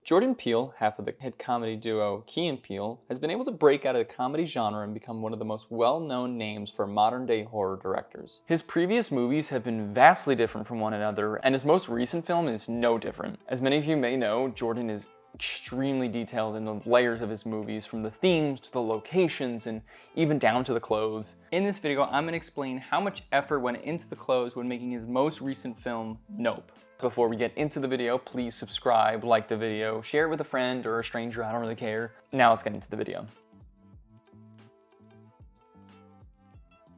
Jordan Peele, half of the hit comedy duo Key and Peele, has been able to break out of the comedy genre and become one of the most well-known names for modern-day horror directors. His previous movies have been vastly different from one another, and his most recent film is no different. As many of you may know, Jordan is extremely detailed in the layers of his movies, from the themes to the locations and even down to the clothes. In this video, I'm going to explain how much effort went into the clothes when making his most recent film, Nope. Before we get into the video, please subscribe, like the video, share it with a friend or a stranger, I don't really care. Now let's get into the video.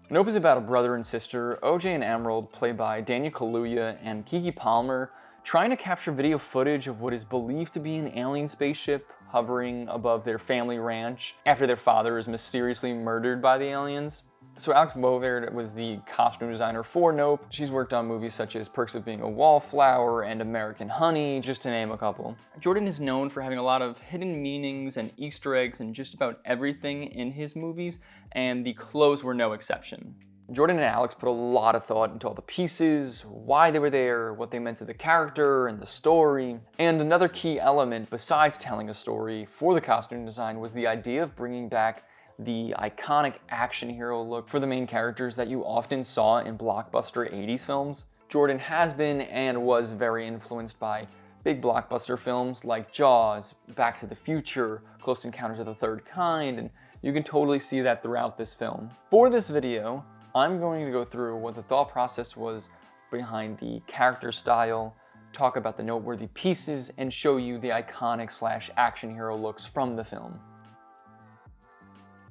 Nope is about a brother and sister, OJ and Emerald, played by Daniel Kaluuya and Keke Palmer, trying to capture video footage of what is believed to be an alien spaceship hovering above their family ranch after their father is mysteriously murdered by the aliens. So Alex Bovard was the costume designer for Nope. She's worked on movies such as Perks of Being a Wallflower and American Honey, just to name a couple. Jordan is known for having a lot of hidden meanings and Easter eggs in just about everything in his movies, and the clothes were no exception. Jordan and Alex put a lot of thought into all the pieces, why they were there, what they meant to the character and the story. And another key element besides telling a story for the costume design was the idea of bringing back the iconic action hero look for the main characters that you often saw in blockbuster 80s films. Jordan has been and was very influenced by big blockbuster films like Jaws, Back to the Future, Close Encounters of the Third Kind, and you can totally see that throughout this film. For this video, I'm going to go through what the thought process was behind the character style, talk about the noteworthy pieces, and show you the iconic / action hero looks from the film.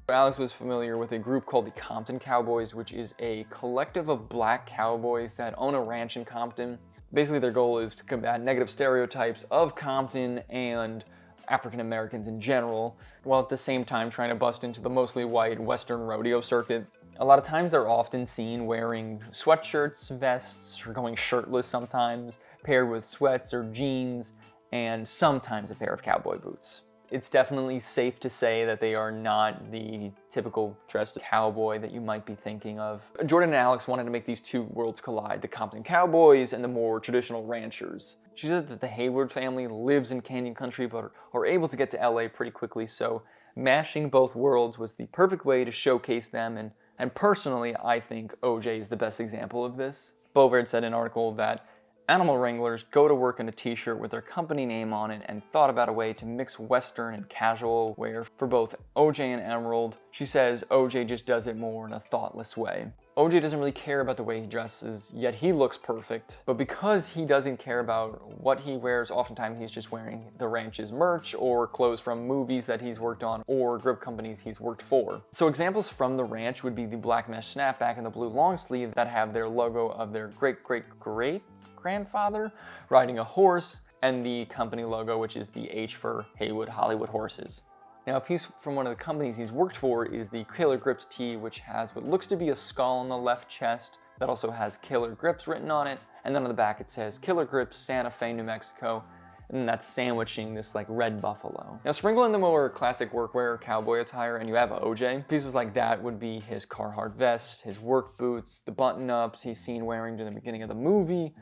Alex was familiar with a group called the Compton Cowboys, which is a collective of black cowboys that own a ranch in Compton. Basically, their goal is to combat negative stereotypes of Compton and African Americans in general, while at the same time trying to bust into the mostly white Western rodeo circuit. A lot of times they're often seen wearing sweatshirts, vests, or going shirtless sometimes, paired with sweats or jeans, and sometimes a pair of cowboy boots. It's definitely safe to say that they are not the typical dressed cowboy that you might be thinking of. Jordan and Alex wanted to make these two worlds collide, the Compton Cowboys and the more traditional ranchers. She said that the Haywood family lives in Canyon Country but are able to get to LA pretty quickly, so mashing both worlds was the perfect way to showcase them, and personally, I think OJ is the best example of this. Bovard said in an article that animal wranglers go to work in a t-shirt with their company name on it and thought about a way to mix Western and casual wear for both OJ and Emerald. She says OJ just does it more in a thoughtless way. OJ doesn't really care about the way he dresses, yet he looks perfect. But because he doesn't care about what he wears, oftentimes he's just wearing the ranch's merch or clothes from movies that he's worked on or grip companies he's worked for. So examples from the ranch would be the black mesh snapback and the blue long sleeve that have their logo of their great-great-great-grandfather riding a horse, and the company logo, which is the H for Haywood Hollywood Horses. Now, a piece from one of the companies he's worked for is the Killer Grips tee, which has what looks to be a skull on the left chest that also has Killer Grips written on it, and then on the back it says Killer Grips, Santa Fe, New Mexico, and that's sandwiching this like red buffalo. Now, sprinkle in the more classic workwear cowboy attire and you have OJ. Pieces like that would be his Carhartt vest, his work boots, the button-ups he's seen wearing during the beginning of the movie,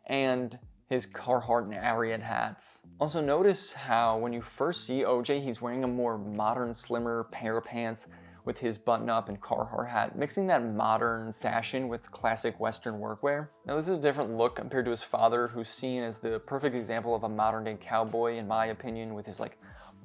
and his Carhartt and Ariat hats. Also notice how when you first see OJ, he's wearing a more modern, slimmer pair of pants with his button-up and Carhartt hat, mixing that modern fashion with classic Western workwear. Now, this is a different look compared to his father, who's seen as the perfect example of a modern-day cowboy, in my opinion, with his like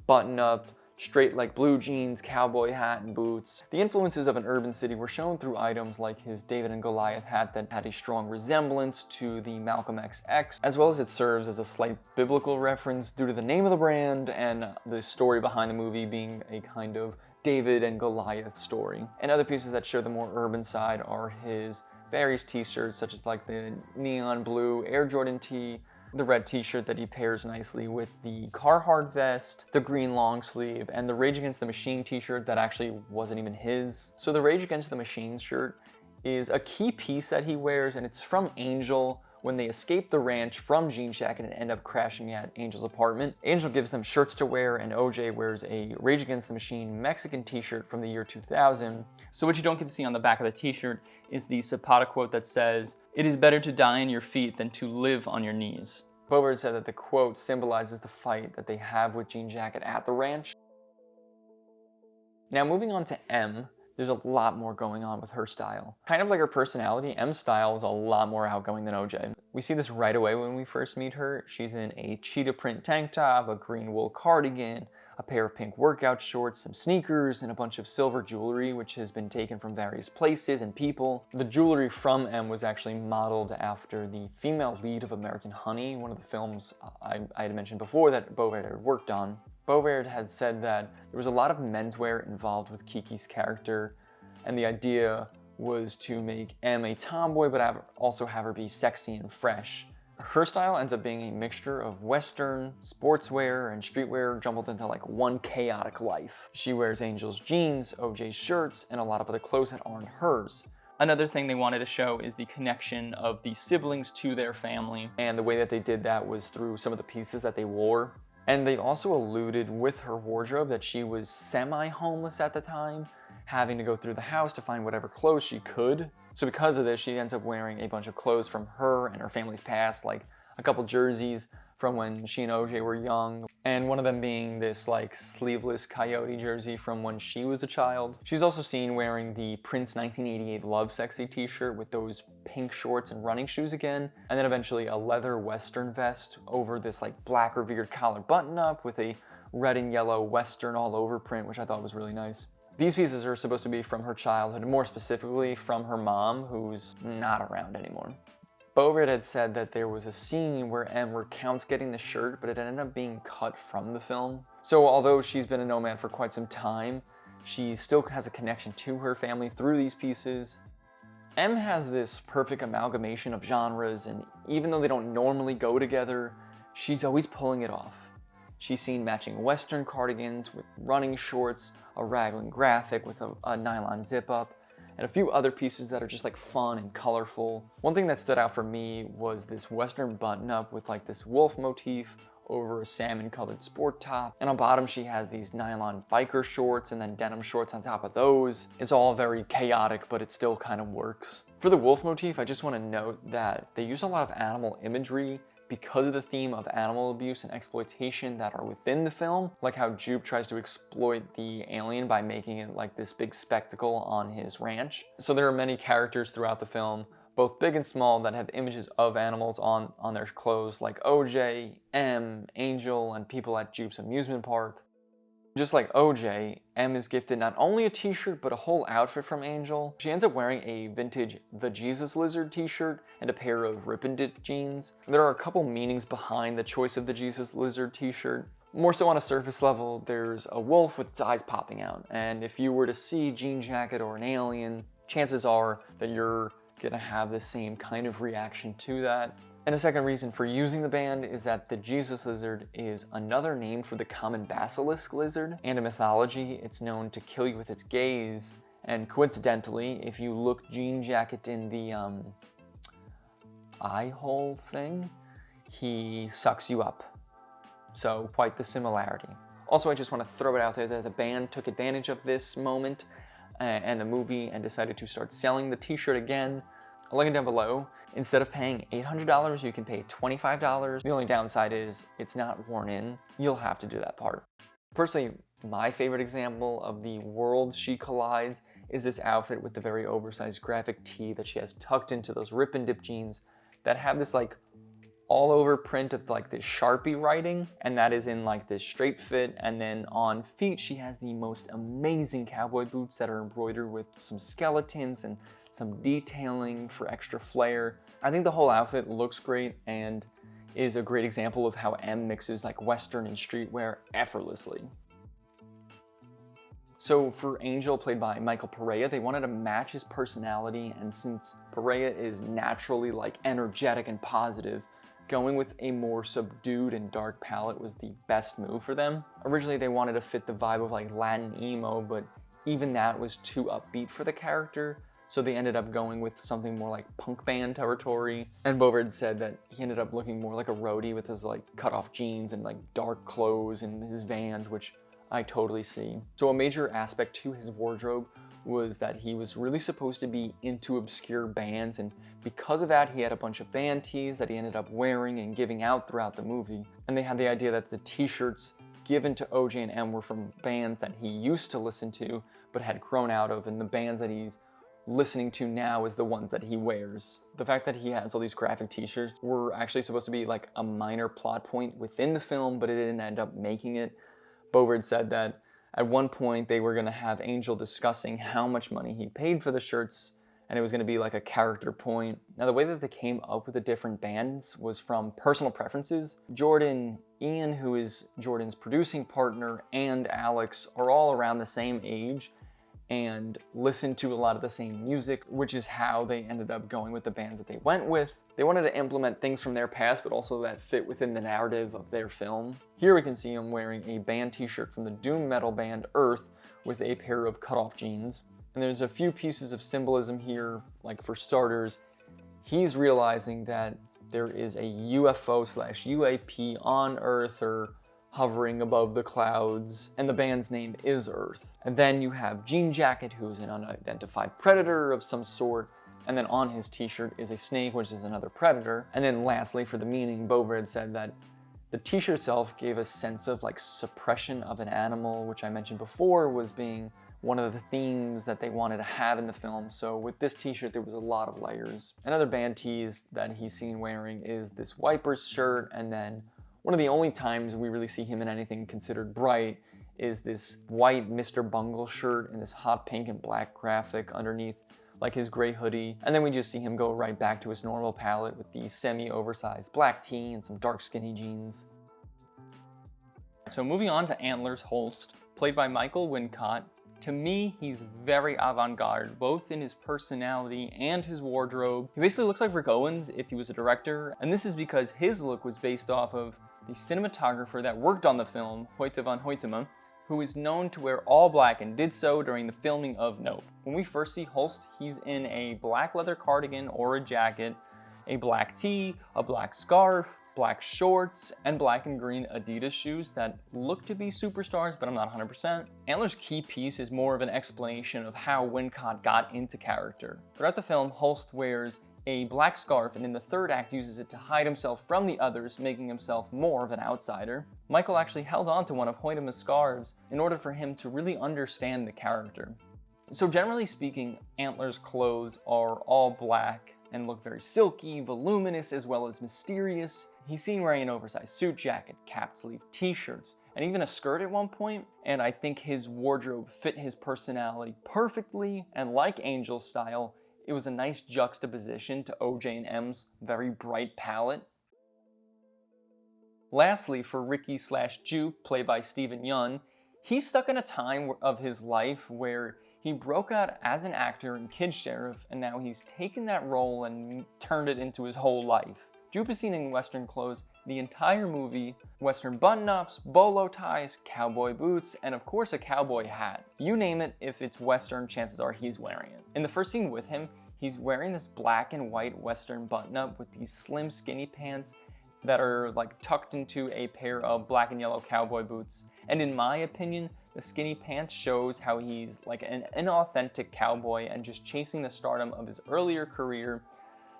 button-up, straight like blue jeans, cowboy hat, and boots. The influences of an urban city were shown through items like his David and Goliath hat that had a strong resemblance to the Malcolm XX, as well as it serves as a slight biblical reference due to the name of the brand and the story behind the movie being a kind of David and Goliath story. And other pieces that show the more urban side are his various t-shirts, such as like the neon blue Air Jordan tee, the red t-shirt that he pairs nicely with the Carhartt vest, the green long sleeve, and the Rage Against the Machine t-shirt that actually wasn't even his. So the Rage Against the Machine shirt is a key piece that he wears, and it's from Angel when they escape the ranch from Jean Shack and end up crashing at Angel's apartment. Angel gives them shirts to wear, and OJ wears a Rage Against the Machine Mexican t-shirt from the year 2000. So what you don't get to see on the back of the t-shirt is the Zapata quote that says, "It is better to die on your feet than to live on your knees." Beauvais said that the quote symbolizes the fight that they have with Jean Jacket at the ranch. Now moving on to M, there's a lot more going on with her style. Kind of like her personality, M's style is a lot more outgoing than OJ. We see this right away when we first meet her. She's in a cheetah print tank top, a green wool cardigan, a pair of pink workout shorts, some sneakers, and a bunch of silver jewelry, which has been taken from various places and people. The jewelry from M was actually modeled after the female lead of American Honey, one of the films I had mentioned before that Beauvais had worked on. Beauvais had said that there was a lot of menswear involved with Kiki's character, and the idea was to make M a tomboy, but also have her be sexy and fresh. Her style ends up being a mixture of Western, sportswear, and streetwear jumbled into like one chaotic life. She wears Angel's jeans, OJ's shirts, and a lot of other clothes that aren't hers. Another thing they wanted to show is the connection of the siblings to their family, and the way that they did that was through some of the pieces that they wore. And they also alluded with her wardrobe that she was semi-homeless at the time, having to go through the house to find whatever clothes she could. So because of this, she ends up wearing a bunch of clothes from her and her family's past, like a couple jerseys from when she and OJ were young, and one of them being this like sleeveless Coyote jersey from when she was a child. She's also seen wearing the Prince 1988 Love Sexy t-shirt with those pink shorts and running shoes again, and then eventually a leather Western vest over this like black revered collar button up with a red and yellow Western all over print, which I thought was really nice. These pieces are supposed to be from her childhood, and more specifically from her mom, who's not around anymore. Beauvais had said that there was a scene where M recounts getting the shirt, but it ended up being cut from the film. So although she's been a nomad for quite some time, she still has a connection to her family through these pieces. M has this perfect amalgamation of genres, and even though they don't normally go together, she's always pulling it off. She's seen matching Western cardigans with running shorts, a raglan graphic with a nylon zip-up, and a few other pieces that are just like fun and colorful. One thing that stood out for me was this Western button-up with like this wolf motif over a salmon-colored sport top, and on bottom she has these nylon biker shorts and then denim shorts on top of those. It's all very chaotic, but it still kind of works. For the wolf motif, I just want to note that they use a lot of animal imagery because of the theme of animal abuse and exploitation that are within the film, like how Jupe tries to exploit the alien by making it like this big spectacle on his ranch. So there are many characters throughout the film, both big and small, that have images of animals on their clothes, like OJ, M, Angel, and people at Jupe's amusement park. Just like OJ, M is gifted not only a t-shirt, but a whole outfit from Angel. She ends up wearing a vintage The Jesus Lizard t-shirt and a pair of rip-and-dip jeans. There are a couple meanings behind the choice of the Jesus Lizard t-shirt. More so on a surface level, there's a wolf with its eyes popping out, and if you were to see Jean Jacket or an alien, chances are that you're gonna have the same kind of reaction to that. And a second reason for using the band is that the Jesus lizard is another name for the common basilisk lizard, and in mythology it's known to kill you with its gaze, and coincidentally, if you look Jean Jacket in the eye hole thing, he sucks you up. So quite the similarity. Also, I just want to throw it out there that the band took advantage of this moment and the movie and decided to start selling the t-shirt again. I'll link it down below. Instead of paying $800, you can pay $25. The only downside is it's not worn in. You'll have to do that part. Personally, my favorite example of the worlds she collides is this outfit with the very oversized graphic tee that she has tucked into those rip and dip jeans that have this like all over print of like this Sharpie writing, and that is in like this straight fit. And then on feet, she has the most amazing cowboy boots that are embroidered with some skeletons and some detailing for extra flair. I think the whole outfit looks great and is a great example of how M mixes like Western and streetwear effortlessly. So for Angel, played by Michael Perea, they wanted to match his personality, and since Perea is naturally like energetic and positive, going with a more subdued and dark palette was the best move for them. Originally they wanted to fit the vibe of like Latin emo, but even that was too upbeat for the character, so they ended up going with something more like punk band territory. And Beauvais said that he ended up looking more like a roadie with his like cut off jeans and like dark clothes and his Vans, which I totally see. So a major aspect to his wardrobe was that he was really supposed to be into obscure bands, and because of that he had a bunch of band tees that he ended up wearing and giving out throughout the movie. And they had the idea that the t-shirts given to OJ and M were from bands that he used to listen to but had grown out of, and the bands that he's listening to now is the ones that he wears. The fact that he has all these graphic t-shirts were actually supposed to be like a minor plot point within the film, but it didn't end up making it. Bovard said that at one point they were going to have Angel discussing how much money he paid for the shirts, and it was going to be like a character point. Now the way that they came up with the different bands was from personal preferences. Ian, who is Jordan's producing partner, and Alex are all around the same age and listen to a lot of the same music, which is how they ended up going with the bands that they went with. They wanted to implement things from their past, but also that fit within the narrative of their film. Here we can see him wearing a band t-shirt from the doom metal band Earth with a pair of cutoff jeans. And there's a few pieces of symbolism here, like for starters, he's realizing that there is a UFO/UAP on Earth or hovering above the clouds, and the band's name is Earth. And then you have Jean Jacket, who's an unidentified predator of some sort, and then on his t-shirt is a snake, which is another predator. And then lastly, for the meaning, Bovard said that the t-shirt itself gave a sense of like suppression of an animal, which I mentioned before was being one of the themes that they wanted to have in the film. So with this t-shirt, there was a lot of layers. Another band tees that he's seen wearing is this Wipers shirt, and then one of the only times we really see him in anything considered bright is this white Mr. Bungle shirt and this hot pink and black graphic underneath, like his gray hoodie. And then we just see him go right back to his normal palette with the semi-oversized black tee and some dark skinny jeans. So moving on to Antlers Holst, played by Michael Wincott. To me, he's very avant-garde, both in his personality and his wardrobe. He basically looks like Rick Owens if he was a director, and this is because his look was based off of the cinematographer that worked on the film, Hoyte van Hoytema, who is known to wear all black and did so during the filming of Nope. When we first see Holst, he's in a black leather cardigan or a jacket, a black tee, a black scarf, black shorts, and black and green Adidas shoes that look to be superstars, but I'm not 100%. Antler's key piece is more of an explanation of how Wincott got into character. Throughout the film, Holst wears a black scarf, and in the third act uses it to hide himself from the others, making himself more of an outsider. Michael actually held on to one of Hoytema's scarves in order for him to really understand the character. So generally speaking, Antler's clothes are all black and look very silky, voluminous, as well as mysterious. He's seen wearing an oversized suit jacket, capped sleeve t-shirts, and even a skirt at one point, and I think his wardrobe fit his personality perfectly, and like Angel's style, it was a nice juxtaposition to OJ and M's very bright palette. Lastly, for Ricky/Jupe, played by Steven Yeun, he's stuck in a time of his life where he broke out as an actor in Kid Sheriff, and now he's taken that role and turned it into his whole life. Jupe is seen in Western clothes the entire movie, Western button-ups, bolo ties, cowboy boots, and of course a cowboy hat. You name it, if it's Western, chances are he's wearing it. In the first scene with him, he's wearing this black and white Western button-up with these slim skinny pants that are like tucked into a pair of black and yellow cowboy boots. And in my opinion, the skinny pants shows how he's like an inauthentic cowboy and just chasing the stardom of his earlier career.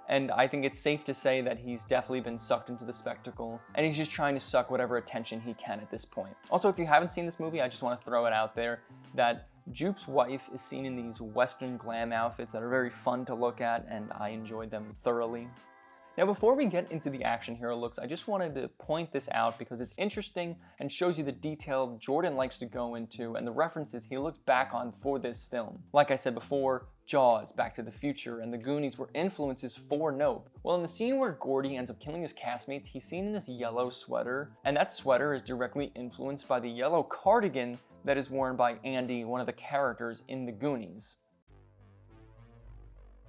And I think it's safe to say that he's definitely been sucked into the spectacle, and he's just trying to suck whatever attention he can at this point. Also, if you haven't seen this movie, I just want to throw it out there that Jupe's wife is seen in these Western glam outfits that are very fun to look at, and I enjoyed them thoroughly. Now, before we get into the action hero looks, I just wanted to point this out because it's interesting and shows you the detail Jordan likes to go into and the references he looked back on for this film. Like I said before, Jaws, Back to the Future, and The Goonies were influences for Nope. Well, in the scene where Gordy ends up killing his castmates, he's seen in this yellow sweater, and that sweater is directly influenced by the yellow cardigan that is worn by Andy, one of the characters in The Goonies.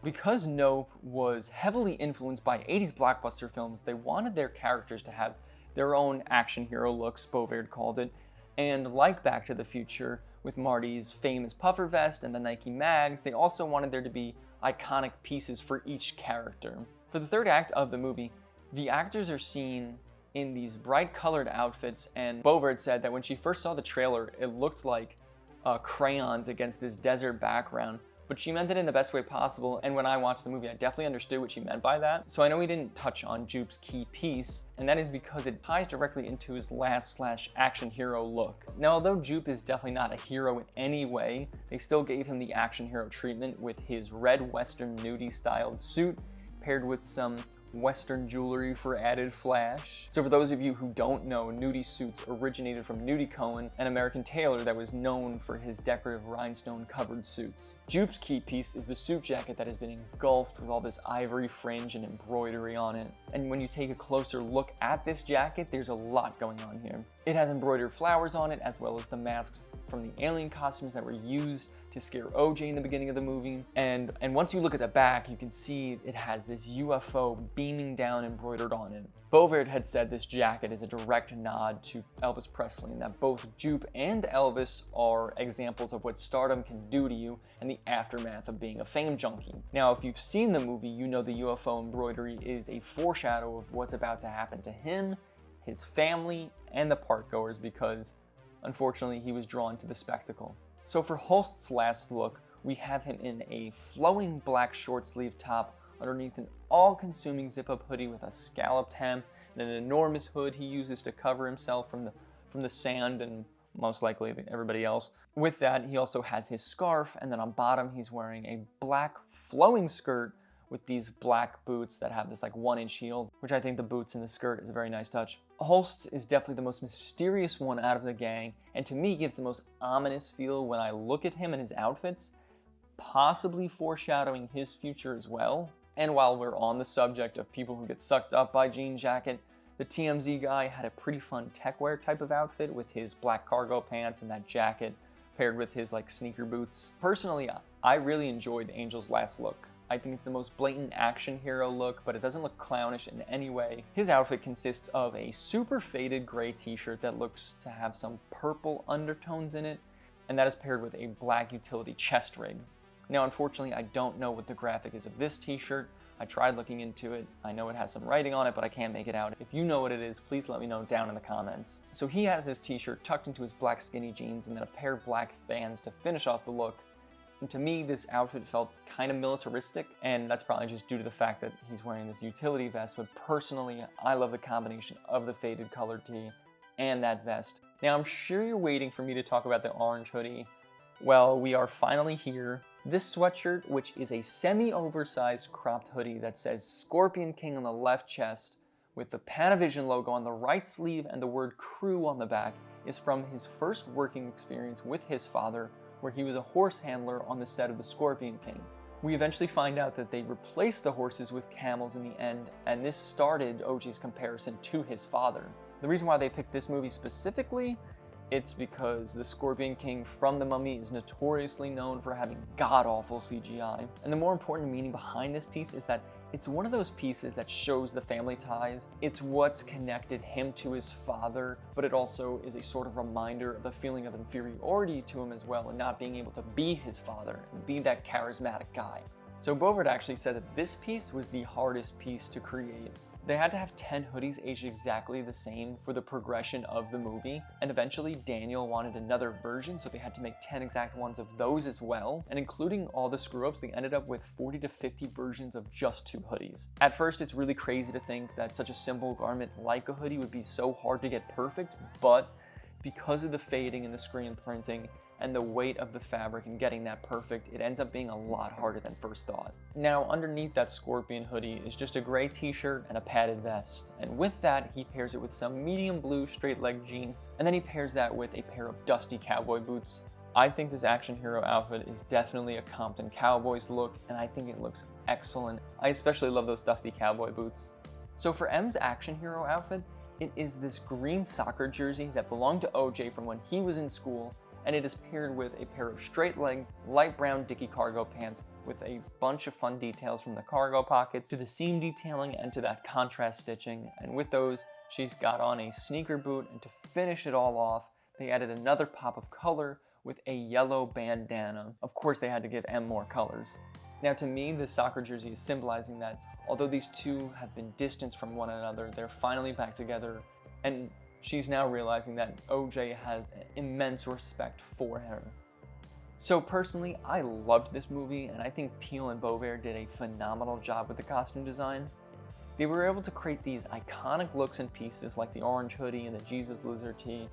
Because Nope was heavily influenced by 80s blockbuster films, they wanted their characters to have their own action hero looks, Bovard called it, and like Back to the Future, with Marty's famous puffer vest and the Nike mags, they also wanted there to be iconic pieces for each character. For the third act of the movie, the actors are seen in these bright colored outfits, and Bovard said that when she first saw the trailer, it looked like crayons against this desert background, but she meant it in the best way possible, and when I watched the movie, I definitely understood what she meant by that. So I know we didn't touch on Jupe's key piece, and that is because it ties directly into his last action hero look. Now, although Jupe is definitely not a hero in any way, they still gave him the action hero treatment with his red Western nudie styled suit, paired with some Western jewelry for added flash. So for those of you who don't know, nudie suits originated from Nudie Cohen, an American tailor that was known for his decorative rhinestone covered suits. Jupe's key piece is the suit jacket that has been engulfed with all this ivory fringe and embroidery on it. And when you take a closer look at this jacket, there's a lot going on here. It has embroidered flowers on it, as well as the masks from the alien costumes that were used to scare OJ in the beginning of the movie. And once you look at the back, you can see it has this UFO beaming down embroidered on it. Bovaert had said this jacket is a direct nod to Elvis Presley, and that both Jupe and Elvis are examples of what stardom can do to you and the aftermath of being a fame junkie. Now, if you've seen the movie, you know the UFO embroidery is a foreshadow of what's about to happen to him, his family, and the parkgoers, because unfortunately he was drawn to the spectacle. So for Holst's last look, we have him in a flowing black short sleeve top underneath an all-consuming zip-up hoodie with a scalloped hem and an enormous hood he uses to cover himself from the sand and most likely everybody else. With that, he also has his scarf, and then on bottom he's wearing a black flowing skirt with these black boots that have this like 1-inch heel, which I think the boots and the skirt is a very nice touch. Holst is definitely the most mysterious one out of the gang, and to me gives the most ominous feel when I look at him and his outfits, possibly foreshadowing his future as well. And while we're on the subject of people who get sucked up by jean jacket, the TMZ guy had a pretty fun tech wear type of outfit with his black cargo pants and that jacket paired with his like sneaker boots. Personally, I really enjoyed Angel's last look. I think it's the most blatant action hero look, but it doesn't look clownish in any way. His outfit consists of a super faded gray t-shirt that looks to have some purple undertones in it, and that is paired with a black utility chest rig. Now, unfortunately, I don't know what the graphic is of this t-shirt. I tried looking into it. I know it has some writing on it, but I can't make it out. If you know what it is, please let me know down in the comments. So he has his t-shirt tucked into his black skinny jeans and then a pair of black Vans to finish off the look. And to me, this outfit felt kind of militaristic, and that's probably just due to the fact that he's wearing this utility vest, but personally, I love the combination of the faded colored tee and that vest. Now, I'm sure you're waiting for me to talk about the orange hoodie. Well, we are finally here. This sweatshirt, which is a semi-oversized cropped hoodie that says Scorpion King on the left chest, with the Panavision logo on the right sleeve and the word crew on the back, is from his first working experience with his father, where he was a horse handler on the set of The Scorpion King. We eventually find out that they replaced the horses with camels in the end, and this started OG's comparison to his father. The reason why they picked this movie specifically, it's because The Scorpion King from The Mummy is notoriously known for having god-awful CGI. And the more important meaning behind this piece is that it's one of those pieces that shows the family ties. It's what's connected him to his father, but it also is a sort of reminder of the feeling of inferiority to him as well, and not being able to be his father and be that charismatic guy. So Bovaert actually said that this piece was the hardest piece to create. They had to have 10 hoodies aged exactly the same for the progression of the movie, and eventually Daniel wanted another version, so they had to make 10 exact ones of those as well, and including all the screw-ups, they ended up with 40 to 50 versions of just 2 hoodies. At first, it's really crazy to think that such a simple garment like a hoodie would be so hard to get perfect, but because of the fading and the screen printing, and the weight of the fabric and getting that perfect, it ends up being a lot harder than first thought. Now, underneath that Scorpion hoodie is just a gray t-shirt and a padded vest. And with that, he pairs it with some medium blue straight leg jeans, and then he pairs that with a pair of dusty cowboy boots. I think this action hero outfit is definitely a Compton Cowboys look, and I think it looks excellent. I especially love those dusty cowboy boots. So for M's action hero outfit, it is this green soccer jersey that belonged to OJ from when he was in school, and it is paired with a pair of straight-leg, light brown Dickie cargo pants with a bunch of fun details from the cargo pockets to the seam detailing and to that contrast stitching. And with those, she's got on a sneaker boot, and to finish it all off, they added another pop of color with a yellow bandana. Of course, they had to give M more colors. Now, to me, the soccer jersey is symbolizing that although these two have been distanced from one another, they're finally back together, and she's now realizing that OJ has immense respect for her. So personally, I loved this movie, and I think Peele and Beauvais did a phenomenal job with the costume design. They were able to create these iconic looks and pieces like the orange hoodie and the Jesus lizard tee,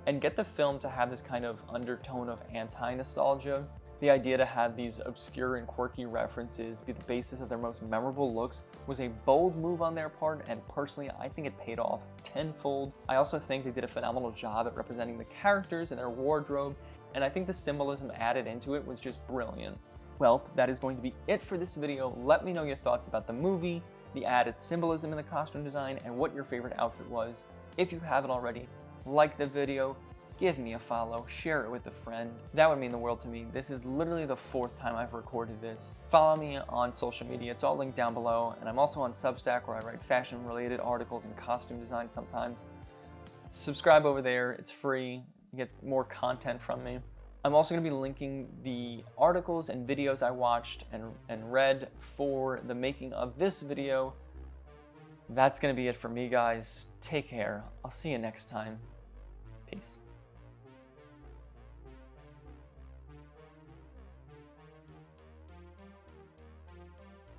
and get the film to have this kind of undertone of anti-nostalgia. The idea to have these obscure and quirky references be the basis of their most memorable looks was a bold move on their part, and personally, I think it paid off tenfold. I also think they did a phenomenal job at representing the characters and their wardrobe, and I think the symbolism added into it was just brilliant. Well, that is going to be it for this video. Let me know your thoughts about the movie, the added symbolism in the costume design, and what your favorite outfit was. If you haven't already, like the video, give me a follow, share it with a friend. That would mean the world to me. This is literally the 4th time I've recorded this. Follow me on social media, it's all linked down below, and I'm also on Substack where I write fashion-related articles and costume design sometimes. Subscribe over there, it's free. You get more content from me. I'm also going to be linking the articles and videos I watched and read for the making of this video. That's going to be it for me, guys. Take care. I'll see you next time. Peace.